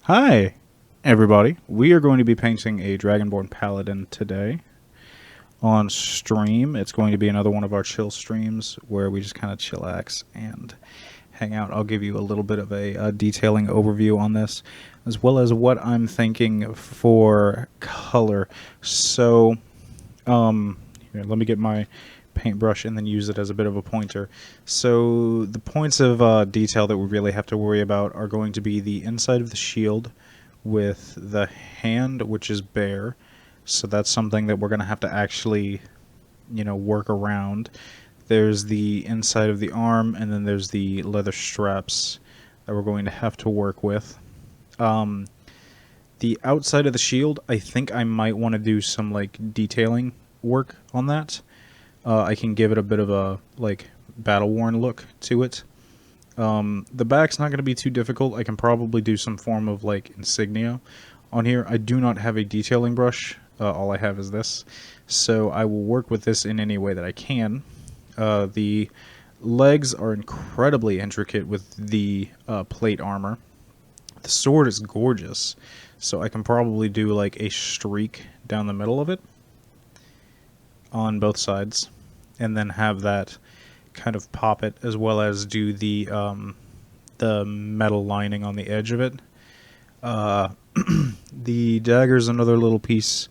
Hi, everybody. We are going to be painting a Dragonborn Paladin today on stream. It's going to be another one of our chill streams where we just kind of chillax and hang out. I'll give you a little bit of a detailing overview on this, as well as what I'm thinking for color. So, here, let me get my paintbrush and then use it as a bit of a pointer. So the points of detail that we really have to worry about are going to be the inside of the shield with the hand, which is bare. So that's something that we're going to have to actually, work around. There's the inside of the arm, and then there's the leather straps that we're going to have to work with. The outside of the shield, I think I might want to do some detailing work on that. I can give it a bit of a battle-worn look to it. The back's not going to be too difficult. I can probably do some form of insignia on here. I do not have a detailing brush. All I have is this. So I will work with this in any way that I can. The legs are incredibly intricate with the plate armor. The sword is gorgeous. So I can probably do a streak down the middle of it on both sides, and then have that kind of pop it, as well as do the metal lining on the edge of it. The dagger is another little piece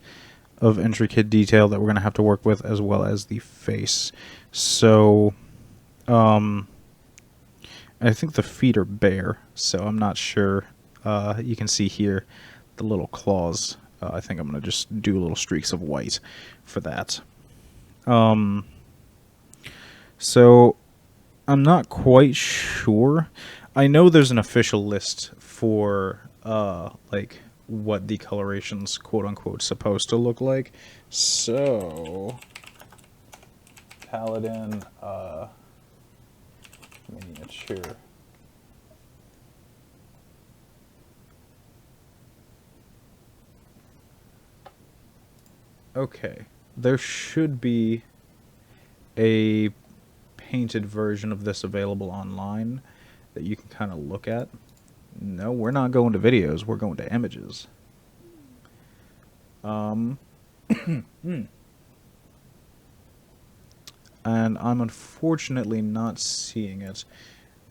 of intricate detail that we're going to have to work with, as well as the face. So, I think the feet are bare, so I'm not sure. You can see here the little claws. I think I'm going to just do little streaks of white for that. So I'm not quite sure. I know there's an official list for what the coloration's quote unquote supposed to look like. So Paladin miniature. Okay. There should be a painted version of this available online that you can kind of look at. No, we're not going to videos. We're going to images. And I'm unfortunately not seeing it.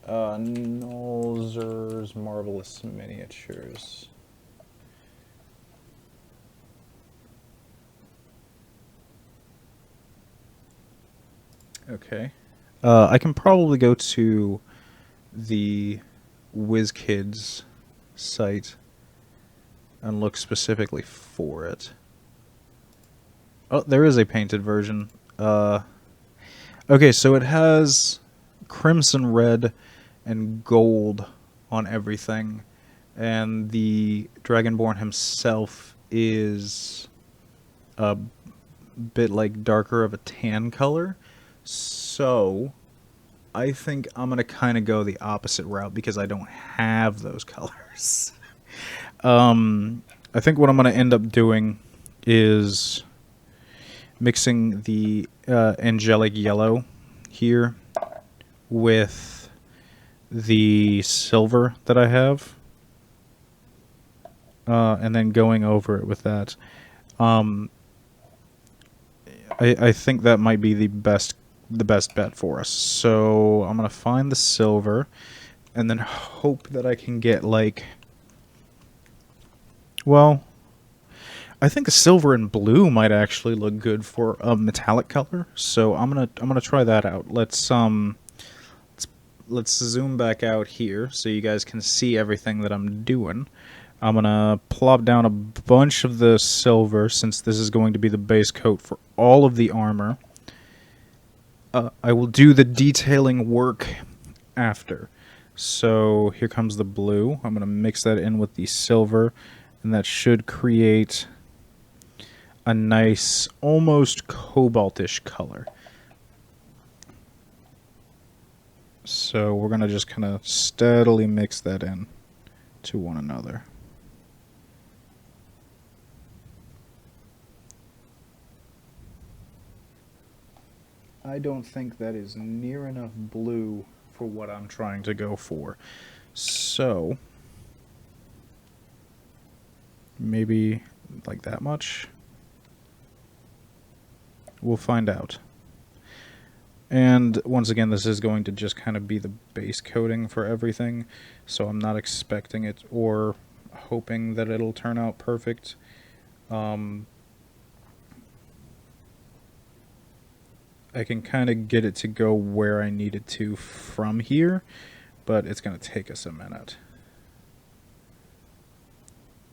Nolzur's Marvelous Miniatures. Okay. I can probably go to the WizKids site and look specifically for it. Oh, there is a painted version. Okay, so it has crimson red and gold on everything, and the Dragonborn himself is a bit darker of a tan color. So I think I'm going to kind of go the opposite route because I don't have those colors. I think what I'm going to end up doing is mixing the angelic yellow here with the silver that I have, and then going over it with that. I think that might be the best bet for us. So I'm gonna find the silver, and then hope that I can get well, I think the silver and blue might actually look good for a metallic color. So I'm gonna try that out. Let's zoom back out here so you guys can see everything that I'm doing. I'm gonna plop down a bunch of the silver, since this is going to be the base coat for all of the armor. I will do the detailing work after. So here comes the blue. I'm gonna mix that in with the silver, and that should create a nice, almost cobaltish color. So we're gonna just kind of steadily mix that in to one another. I don't think that is near enough blue for what I'm trying to go for. So maybe like that much. We'll find out. And once again, this is going to just kind of be the base coating for everything, so I'm not expecting it or hoping that it'll turn out perfect. I can kind of get it to go where I need it to from here, but it's going to take us a minute.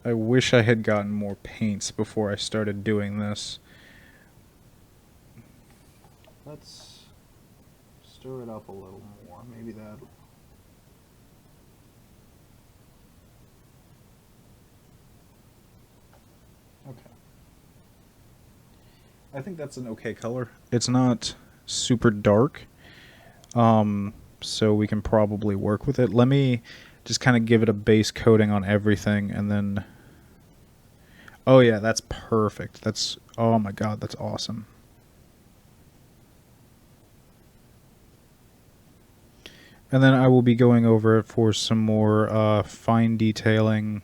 I wish I had gotten more paints before I started doing this. Let's stir it up a little more. Maybe that. Okay. I think that's an okay color. It's not super dark, so we can probably work with it. Let me just kind of give it a base coating on everything, and then... Oh yeah, that's perfect. That's... Oh my god, that's awesome. And then I will be going over it for some more fine detailing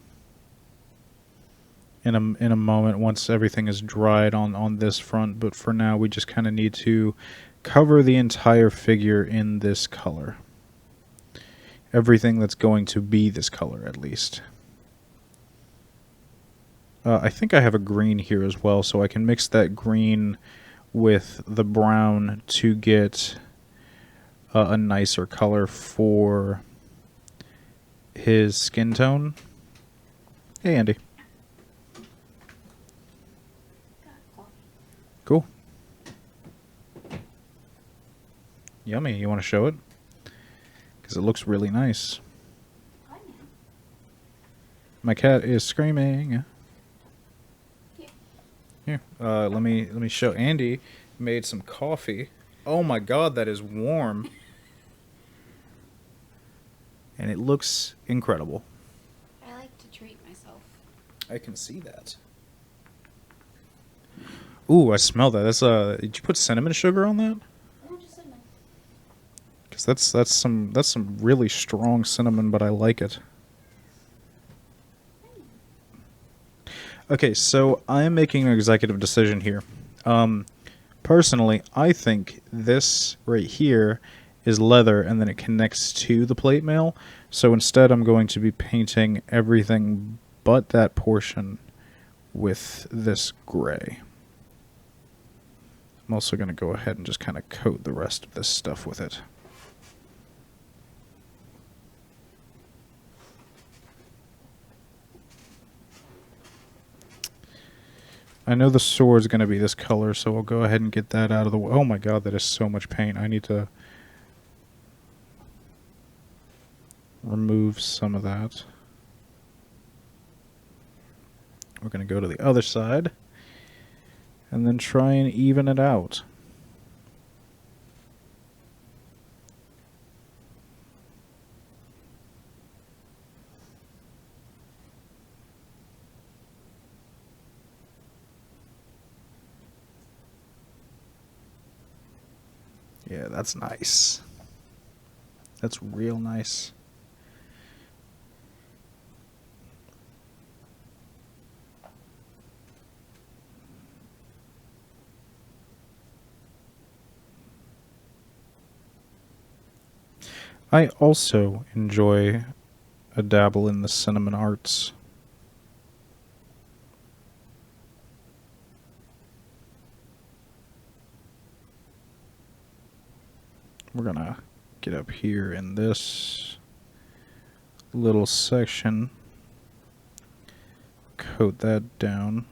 in a moment once everything is dried on this front. But for now, we just kind of need to cover the entire figure in this color. Everything that's going to be this color, at least. I think I have a green here as well, so I can mix that green with the brown to get a nicer color for his skin tone. Hey, Andy. Cool. Yummy. You want to show it? Because it looks really nice. My cat is screaming. Here, let me show. Andy made some coffee. Oh my god, that is warm. And it looks incredible. I like to treat myself. I can see that. Ooh, I smell that. That's did you put cinnamon sugar on that? No, just cinnamon. Cuz that's some really strong cinnamon, but I like it. Okay, so I am making an executive decision here. Personally, I think this right here is leather, and then it connects to the plate mail. So instead, I'm going to be painting everything but that portion with this gray. I'm also going to go ahead and just kind of coat the rest of this stuff with it. I know the sword's going to be this color, so we'll go ahead and get that out of the way. Oh my god, that is so much paint. I need to remove some of that. We're going to go to the other side and then try and even it out. Yeah, that's nice. That's real nice. I also enjoy a dabble in the cinnamon arts. We're gonna get up here in this little section, coat that down.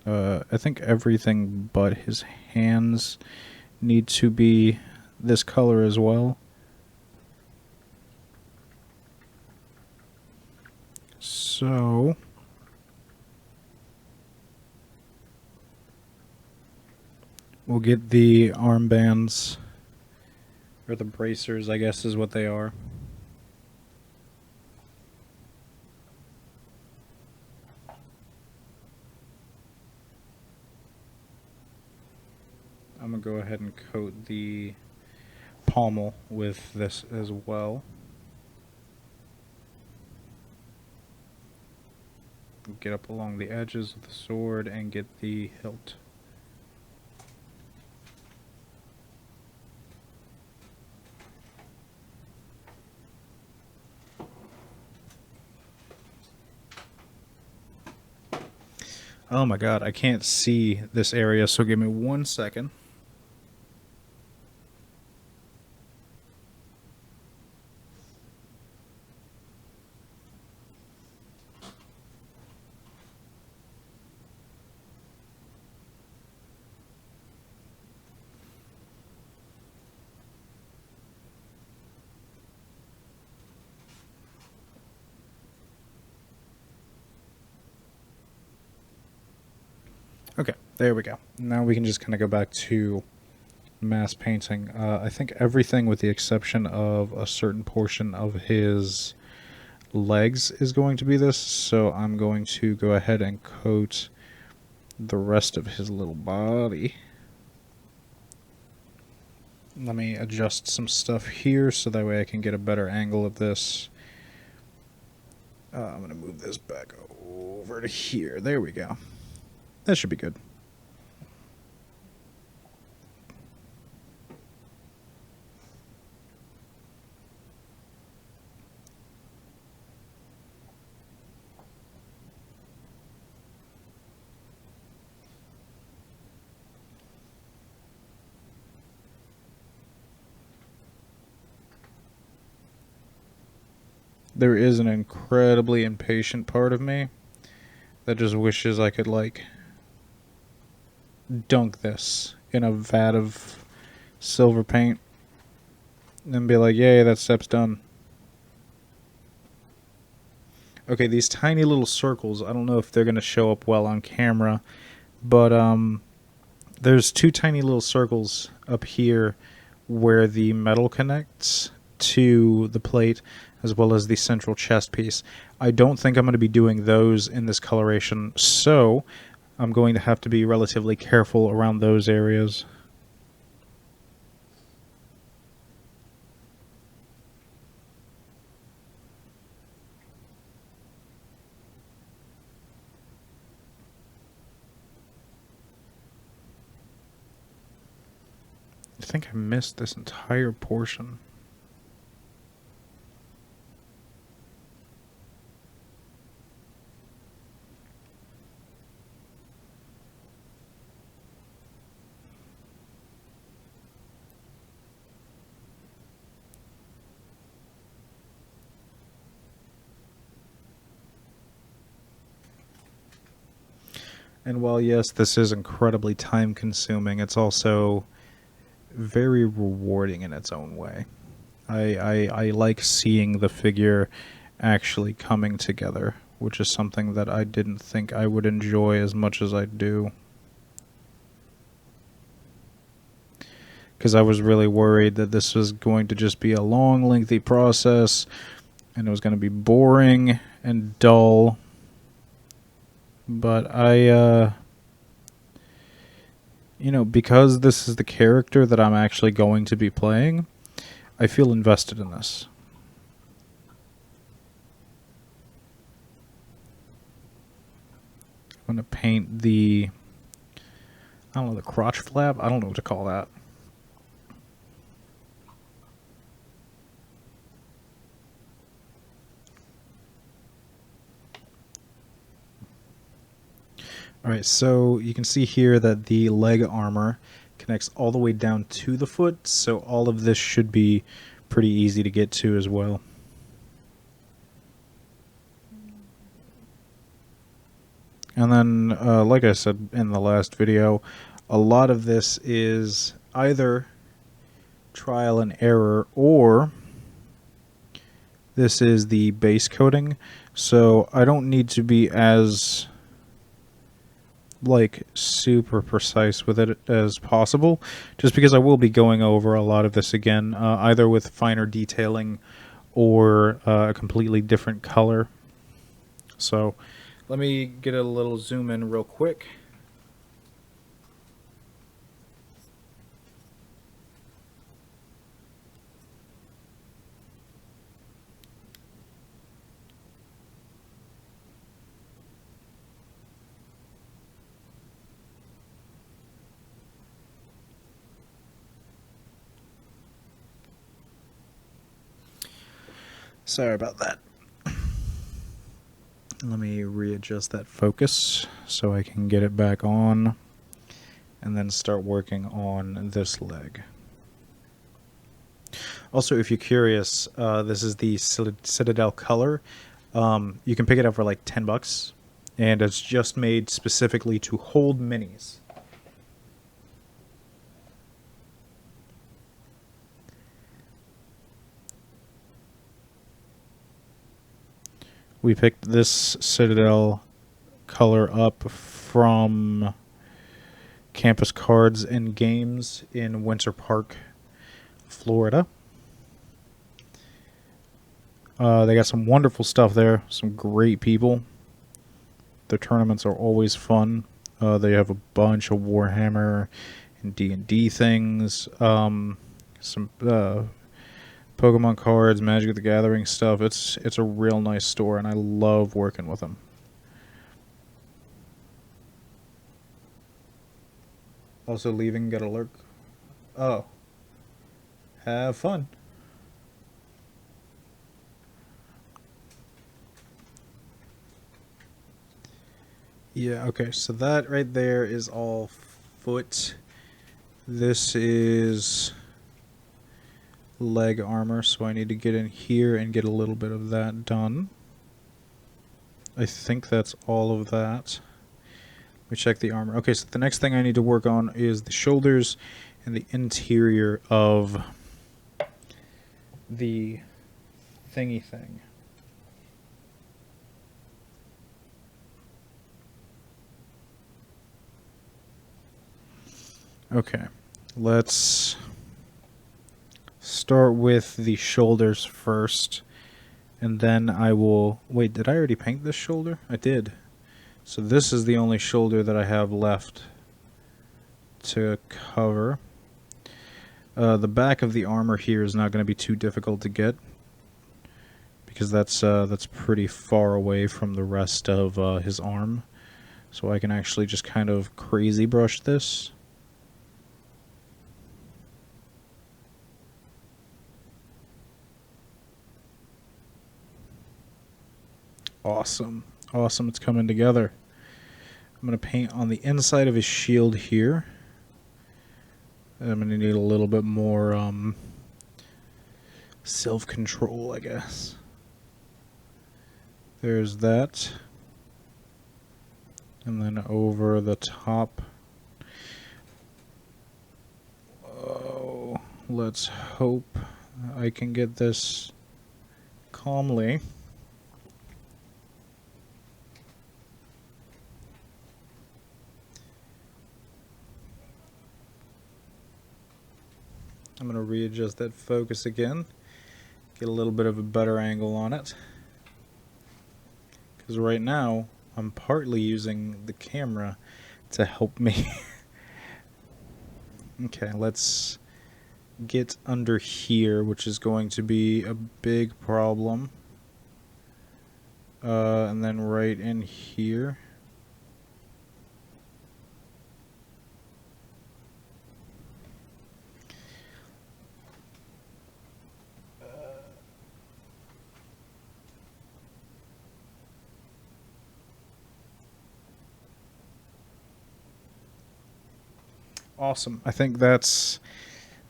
I think everything but his hands need to be this color as well. So we'll get the armbands, or the bracers, I guess is what they are. I'm going to go ahead and coat the pommel with this as well. Get up along the edges of the sword and get the hilt. Oh my god, I can't see this area, so give me 1 second. Okay, there we go. Now we can just kind of go back to mass painting. I think everything with the exception of a certain portion of his legs is going to be this, so I'm going to go ahead and coat the rest of his little body. Let me adjust some stuff here so that way I can get a better angle of this. I'm going to move this back over to here. There we go. That should be good. There is an incredibly impatient part of me that just wishes I could, like, dunk this in a vat of silver paint and be like, yay, that step's done. Okay, these tiny little circles, I don't know if they're going to show up well on camera, but there's two tiny little circles up here where the metal connects to the plate as well as the central chest piece. I don't think I'm going to be doing those in this coloration, so I'm going to have to be relatively careful around those areas. I think I missed this entire portion. And while, yes, this is incredibly time-consuming, it's also very rewarding in its own way. I like seeing the figure actually coming together, which is something that I didn't think I would enjoy as much as I do. Because I was really worried that this was going to just be a long, lengthy process, and it was going to be boring and dull. But you know, because this is the character that I'm actually going to be playing, I feel invested in this. I'm going to paint the, I don't know, the crotch flap? I don't know what to call that. Alright, so you can see here that the leg armor connects all the way down to the foot, so all of this should be pretty easy to get to as well. And then, like I said in the last video, a lot of this is either trial and error, or this is the base coating, so I don't need to be as, like, super precise with it as possible, just because I will be going over a lot of this again, either with finer detailing or a completely different color. So let me get a little zoom in real quick. Sorry about that. Let me readjust that focus so I can get it back on and then start working on this leg. Also, if you're curious, this is the Citadel color. You can pick it up for like $10, and it's just made specifically to hold minis. We picked this Citadel color up from Campus Cards and Games in Winter Park, Florida. They got some wonderful stuff there, some great people. Their tournaments are always fun. They have a bunch of Warhammer and D&D things, some Pokemon cards, Magic the Gathering stuff. It's a real nice store, and I love working with them. Also leaving, get a lurk. Oh. Have fun. Yeah, okay, so that right there is all foot. This is leg armor, so I need to get in here and get a little bit of that done. I think that's all of that. Let me check the armor. Okay, so the next thing I need to work on is the shoulders and the interior of the thingy thing. Okay, let's start with the shoulders first, and then I will... Wait, did I already paint this shoulder? I did. So this is the only shoulder that I have left to cover. The back of the armor here is not going to be too difficult to get, because that's pretty far away from the rest of his arm. So I can actually just kind of crazy brush this. Awesome. Awesome, it's coming together. I'm going to paint on the inside of his shield here. I'm going to need a little bit more self-control, I guess. There's that. And then over the top. Oh, let's hope I can get this calmly. I'm going to readjust that focus again, get a little bit of a better angle on it. Because right now, I'm partly using the camera to help me. Okay, let's get under here, which is going to be a big problem. And then right in here. Awesome. I think that's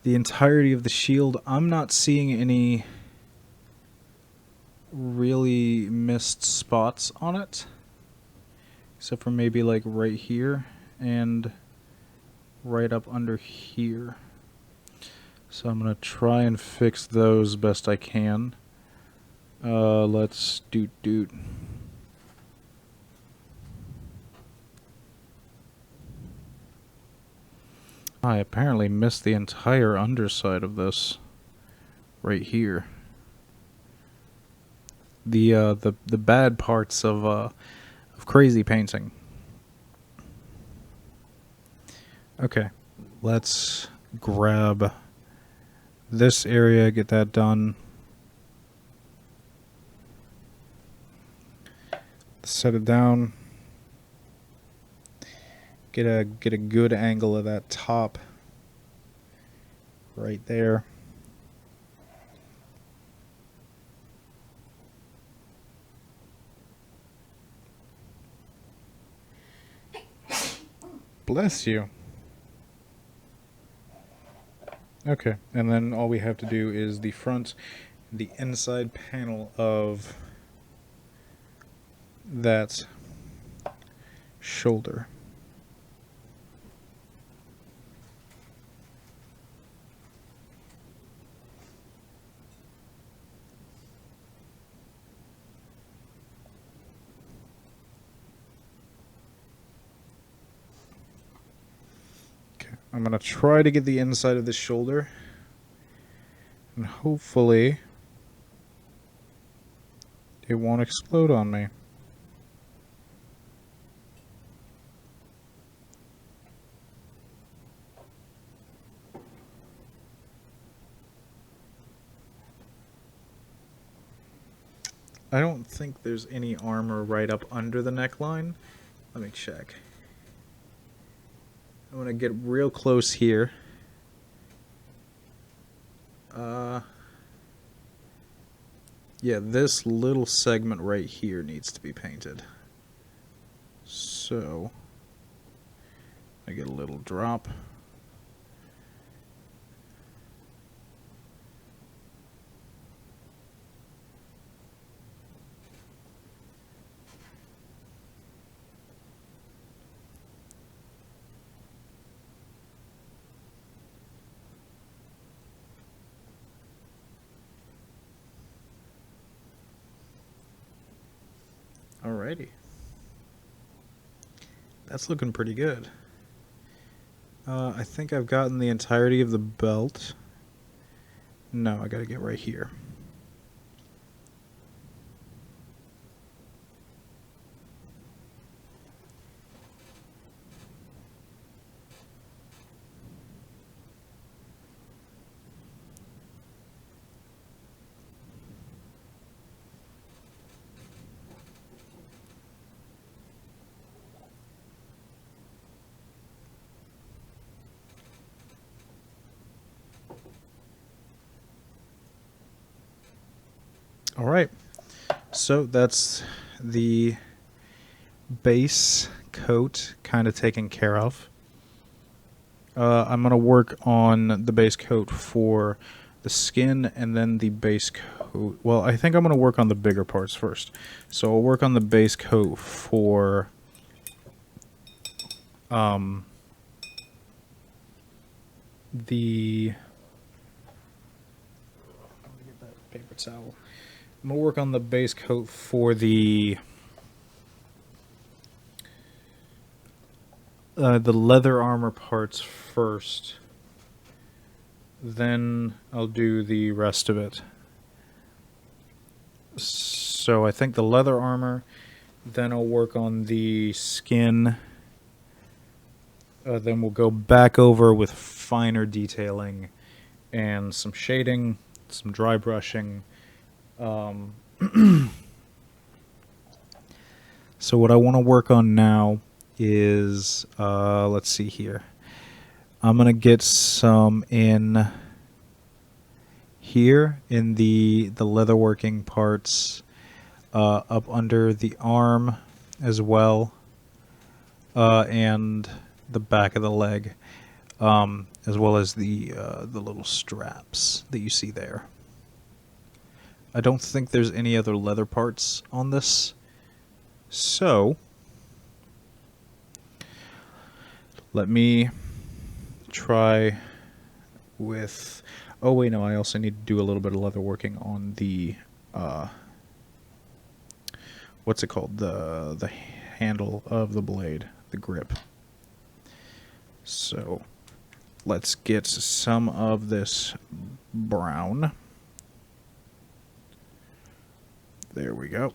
the entirety of the shield. I'm not seeing any really missed spots on it, except for maybe like right here and right up under here. So I'm going to try and fix those best I can. Let's doot. I apparently missed the entire underside of this right here. The bad parts of crazy painting. Okay, let's grab this area, get that done. Set it down. Get a good angle of that top right there. Bless you. Okay, and then all we have to do is the front, the inside panel of that shoulder. Okay, I'm going to try to get the inside of the shoulder, and hopefully it won't explode on me. I don't think there's any armor right up under the neckline. Let me check. I'm going to get real close here. Yeah, this little segment right here needs to be painted. So, I get a little drop. Alrighty. That's looking pretty good. I think I've gotten the entirety of the belt. No, I gotta get right here. Alright, so that's the base coat kind of taken care of. I'm going to work on the base coat for the skin and then the base coat. Well, I think I'm going to work on the bigger parts first. So I'll work on the base coat for the... I'm going to get that paper towel. I'm going to work on the base coat for the leather armor parts first. Then I'll do the rest of it. So I think the leather armor, then I'll work on the skin. Then we'll go back over with finer detailing and some shading, some dry brushing. So what I want to work on now is, let's see here. I'm going to get some in here in the leatherworking parts, up under the arm as well, and the back of the leg, as well as the little straps that you see there. I don't think there's any other leather parts on this, so let me try with... Oh wait, no, I also need to do a little bit of leather working on the what's it called? The handle of the blade, the grip. So let's get some of this brown. There we go.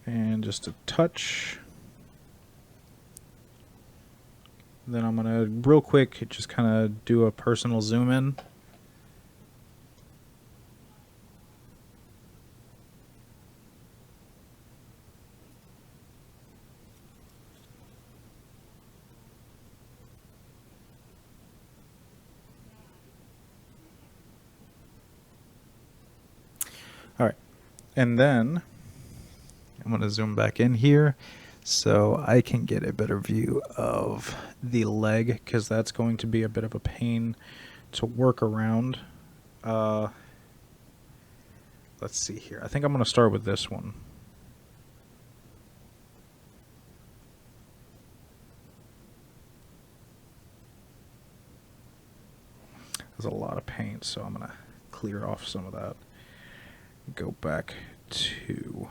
And just a touch. Then I'm going to, real quick, just kind of do a personal zoom in. All right. And then I'm going to zoom back in here so I can get a better view of the leg, because that's going to be a bit of a pain to work around. Let's see here. I think I'm going to start with this one. There's a lot of paint, so I'm going to clear off some of that. Go back to...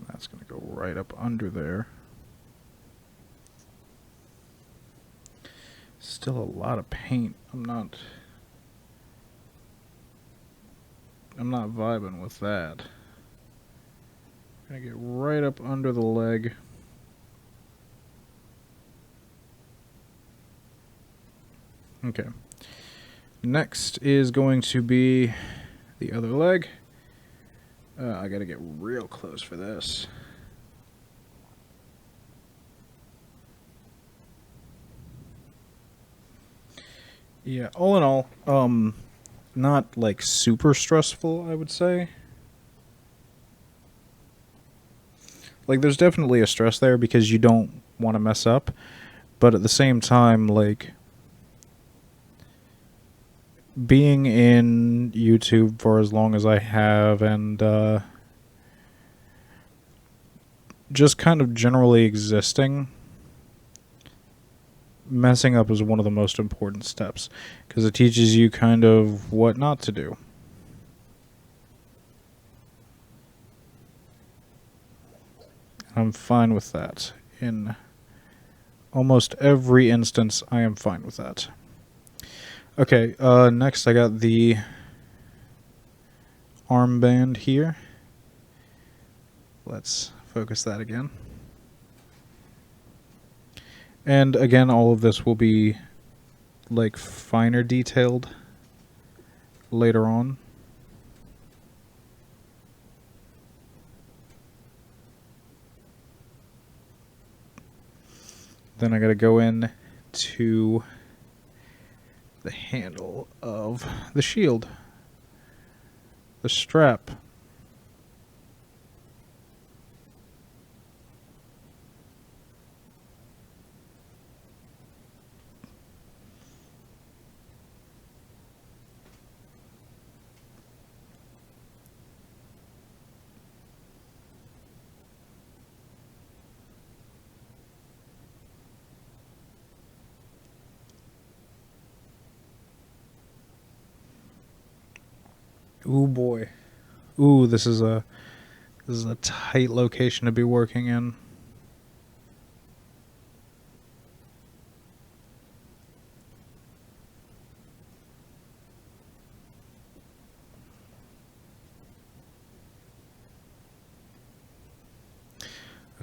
That's going to go right up under there. Still a lot of paint. I'm not vibing with that. Gonna get right up under the leg. Okay. Next is going to be the other leg. I gotta get real close for this. Yeah, all in all, not like super stressful, I would say. Like, there's definitely a stress there because you don't want to mess up, but at the same time, like, being in YouTube for as long as I have, and just kind of generally existing, messing up is one of the most important steps, because it teaches you kind of what not to do. I'm fine with that. In almost every instance, I am fine with that. Okay, next I got the armband here. Let's focus that again. And again, all of this will be like finer detailed later on. Then I gotta go in to the handle of the shield, the strap. Ooh boy. Ooh, this is a tight location to be working in.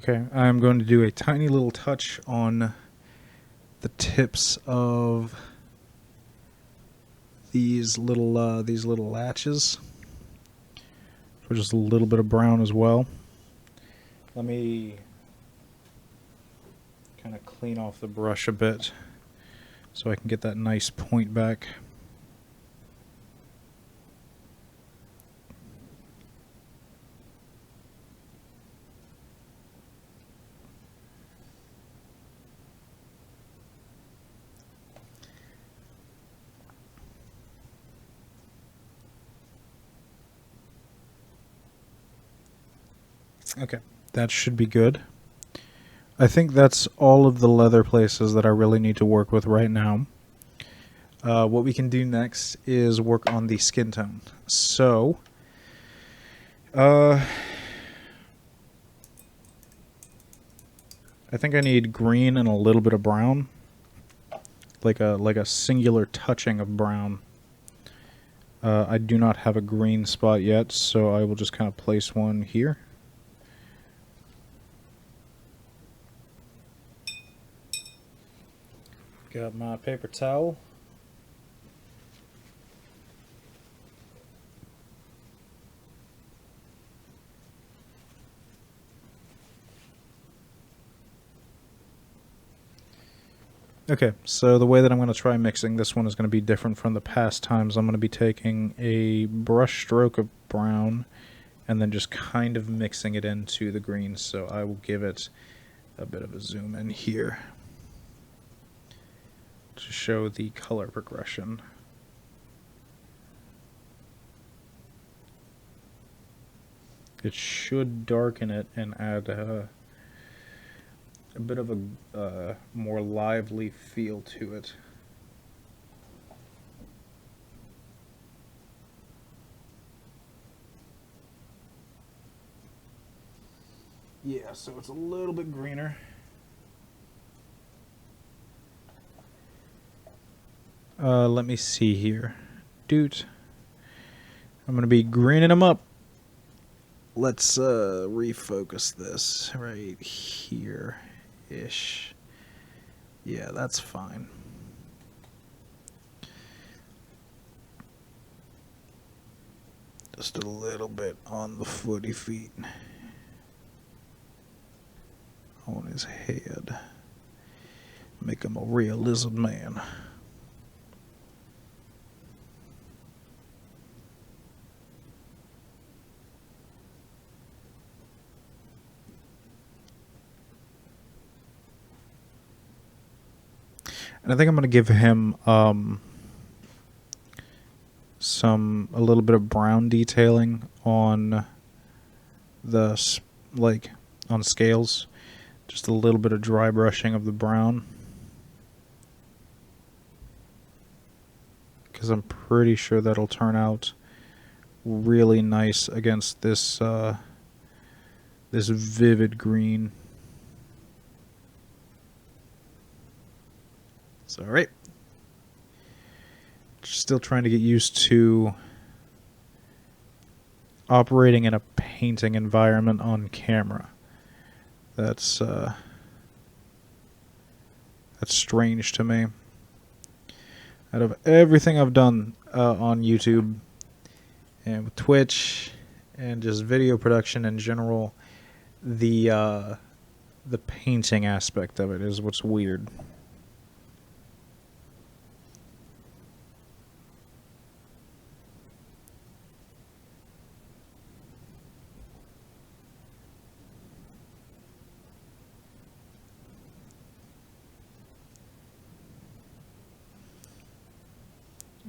Okay, I'm going to do a tiny little touch on the tips of these little latches. So just a little bit of brown as well. Let me kind of clean off the brush a bit so I can get that nice point back. Okay, that should be good. I think that's all of the leather places that I really need to work with right now. What we can do next is work on the skin tone. So, I think I need green and a little bit of brown, like a singular touching of brown. I do not have a green spot yet, so I will just kind of place one here. Got my paper towel. Okay, so the way that I'm going to try mixing this one is going to be different from the past times. I'm going to be taking a brush stroke of brown and then just kind of mixing it into the green. So I will give it a bit of a zoom in here to show the color progression. It should darken it and add a bit of a more lively feel to it. Yeah, so it's a little bit greener. Let me see here. Dude, I'm going to be greening them up. Let's refocus this right here-ish. Yeah, that's fine. Just a little bit on the footy feet. On his head. Make him a real lizard man. And I think I'm going to give him a little bit of brown detailing on the on scales. Just a little bit of dry brushing of the brown. Because I'm pretty sure that'll turn out really nice against this this vivid green. It's alright. Still trying to get used to operating in a painting environment on camera. That's strange to me. Out of everything I've done on YouTube and with Twitch and just video production in general, the painting aspect of it is what's weird.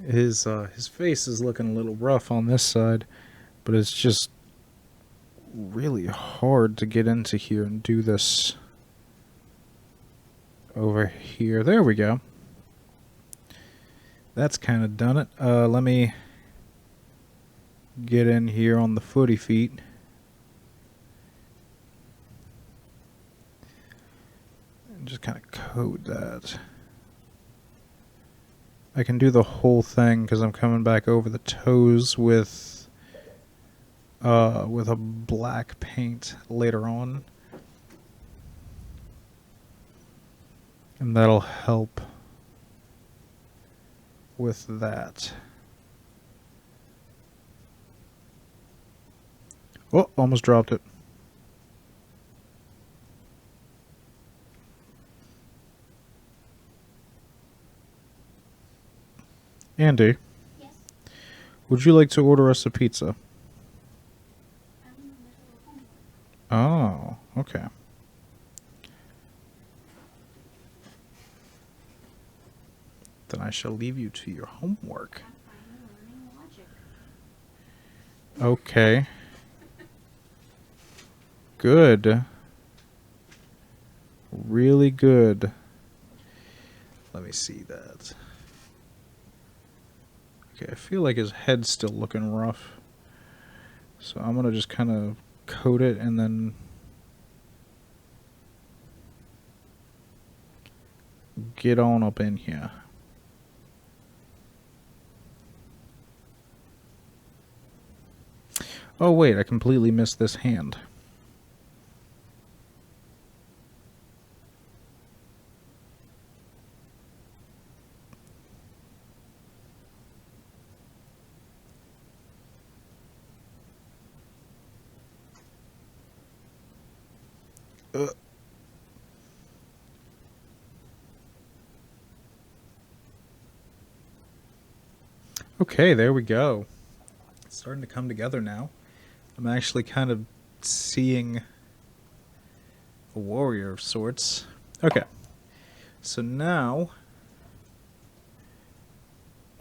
His face is looking a little rough on this side, but it's just really hard to get into here and do this over here. There we go. That's kind of done it. Let me get in here on the footy feet. And just kind of code that. I can do the whole thing because I'm coming back over the toes with a black paint later on. And that'll help with that. Oh, almost dropped it. Andy, Yes. would you like to order us a pizza? I'm in the middle of homework. Oh, okay. Then I shall leave you to your homework. I'm finally learning logic. Okay. Good. Really good. Let me see that. Okay, I feel like his head's still looking rough. So I'm going to just kind of coat it and then get on up in here. Oh wait, I completely missed this hand. Okay, there we go. It's starting to come together now. I'm actually kind of seeing a warrior of sorts. Okay. So now...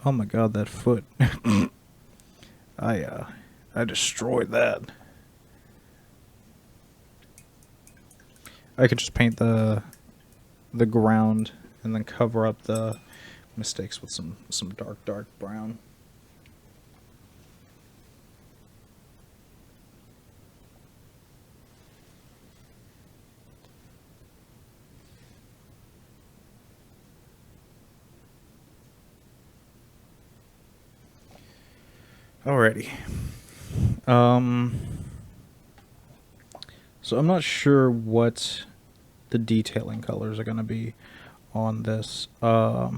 Oh my god, that foot. I destroyed that. I could just paint the ground and then cover up the mistakes with some dark brown. Alrighty. So I'm not sure what the detailing colors are going to be on this. I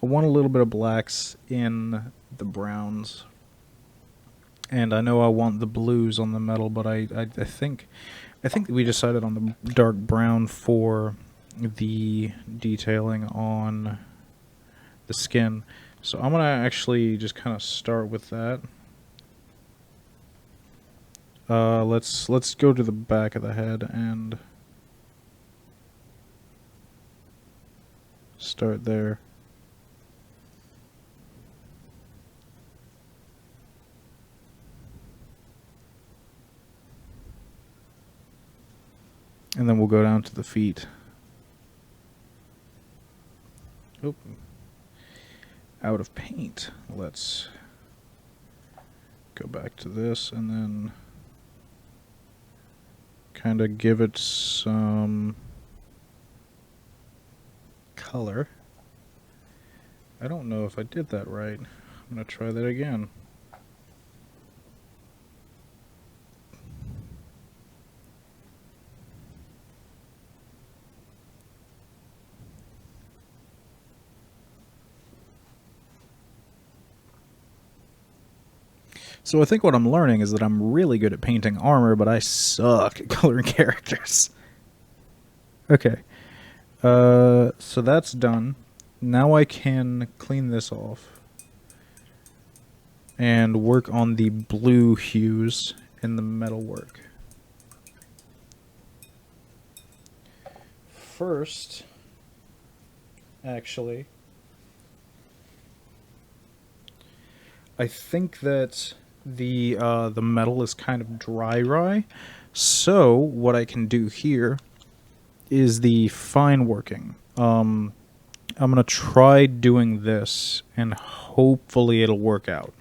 want a little bit of blacks in the browns, and I know I want the blues on the metal, but I think we decided on the dark brown for the detailing on the skin. So I'm gonna actually just kind of start with that. Let's go to the back of the head and start there. And then we'll go down to the feet. Oop. Out of paint. Let's go back to this and then kind of give it some color. I don't know if I did that right. I'm going to try that again. So I think what I'm learning is that I'm really good at painting armor, but I suck at coloring characters. Okay. So that's done. Now I can clean this off and work on the blue hues in the metalwork. First, actually, I think that the metal is kind of dry. So what I can do here is the fine working. I'm gonna try doing this, and hopefully it'll work out.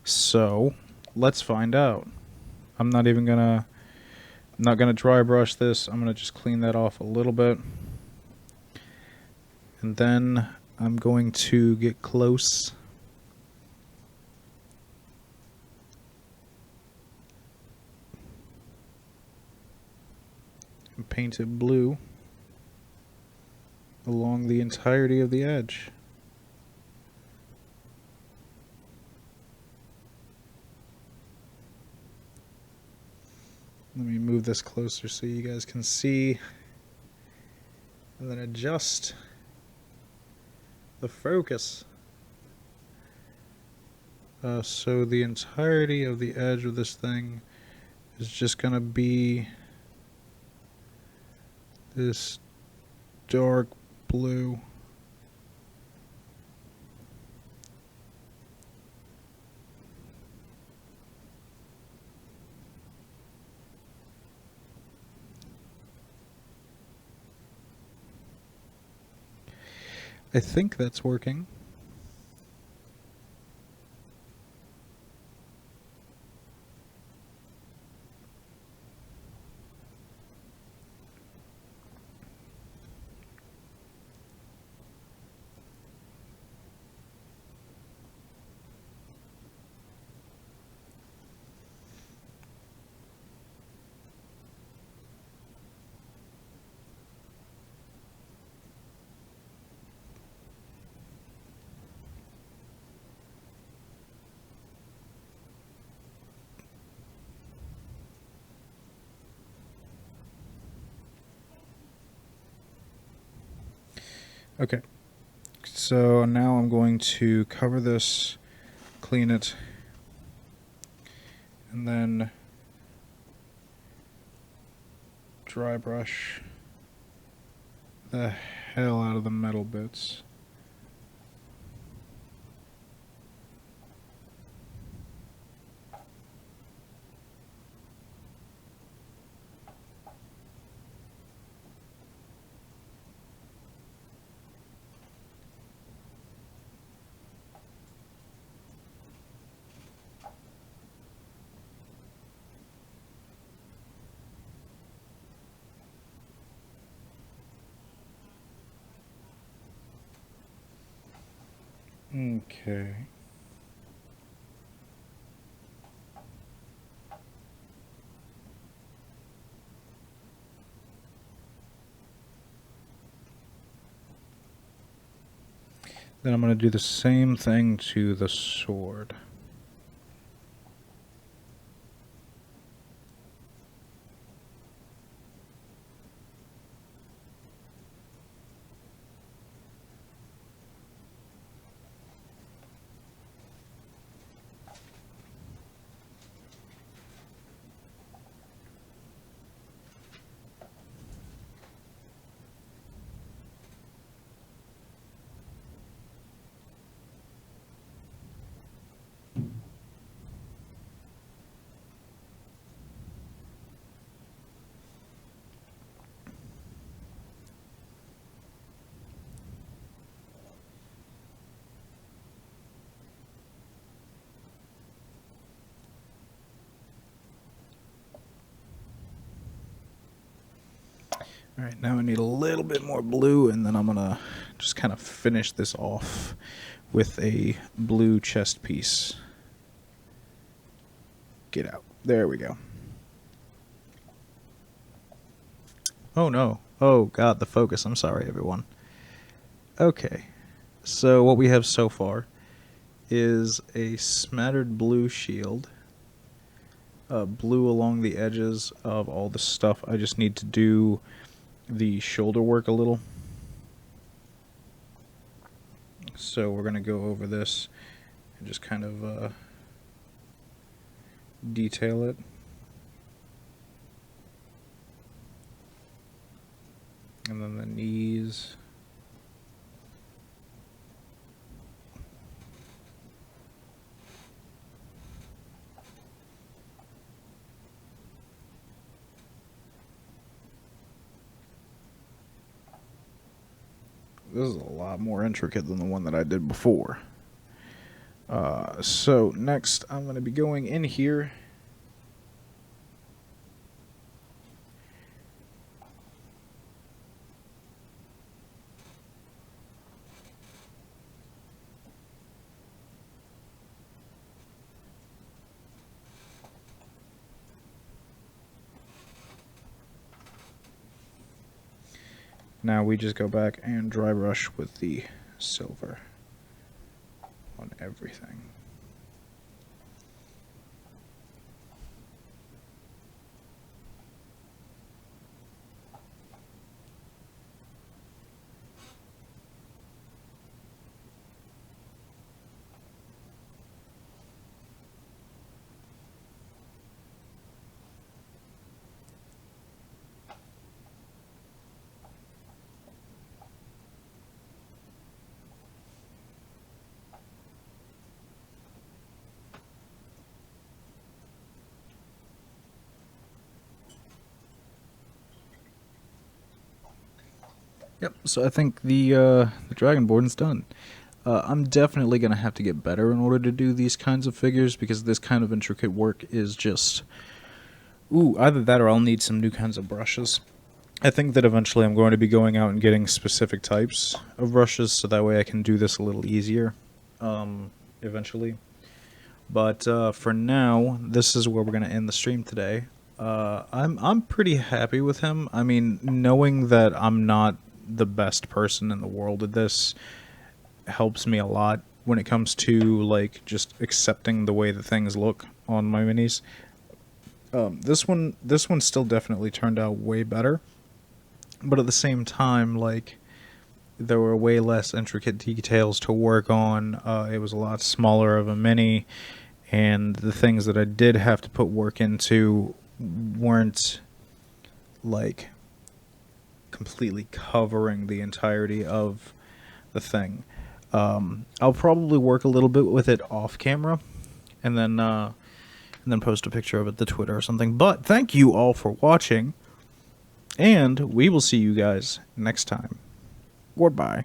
So let's find out. I'm not gonna dry brush this. I'm gonna just clean that off a little bit, and then I'm going to get close. And paint it blue along the entirety of the edge. Let me move this closer so you guys can see, and then adjust the focus. So the entirety of the edge of this thing is just gonna be this dark blue. I think that's working. Okay. So now I'm going to cover this, clean it, and then dry brush the hell out of the metal bits. Okay. Then I'm going to do the same thing to the sword. Alright, now I need a little bit more blue, and then I'm going to just kind of finish this off with a blue chest piece. Get out. There we go. Oh no. Oh god, the focus. I'm sorry, everyone. Okay. So what we have so far is a smattered blue shield. Blue along the edges of all the stuff. I just need to do the shoulder work a little. So we're going to go over this and just kind of detail it. And then the knees. This is a lot more intricate than the one that I did before. So next I'm going to be going in here. Now we just go back and dry brush with the silver on everything. Yep, so I think the Dragonborn's done. I'm definitely going to have to get better in order to do these kinds of figures, because this kind of intricate work is just... Ooh, either that or I'll need some new kinds of brushes. I think that eventually I'm going to be going out and getting specific types of brushes, so that way I can do this a little easier eventually. But for now, this is where we're going to end the stream today. I'm pretty happy with him. I mean, knowing that I'm not the best person in the world at this helps me a lot when it comes to like just accepting the way that things look on my minis. This one still definitely turned out way better, but at the same time, like, there were way less intricate details to work on. It was a lot smaller of a mini, and the things that I did have to put work into weren't like completely covering the entirety of the thing. I'll probably work a little bit with it off camera, and then post a picture of it to Twitter or something. But thank you all for watching, and we will see you guys next time. Goodbye.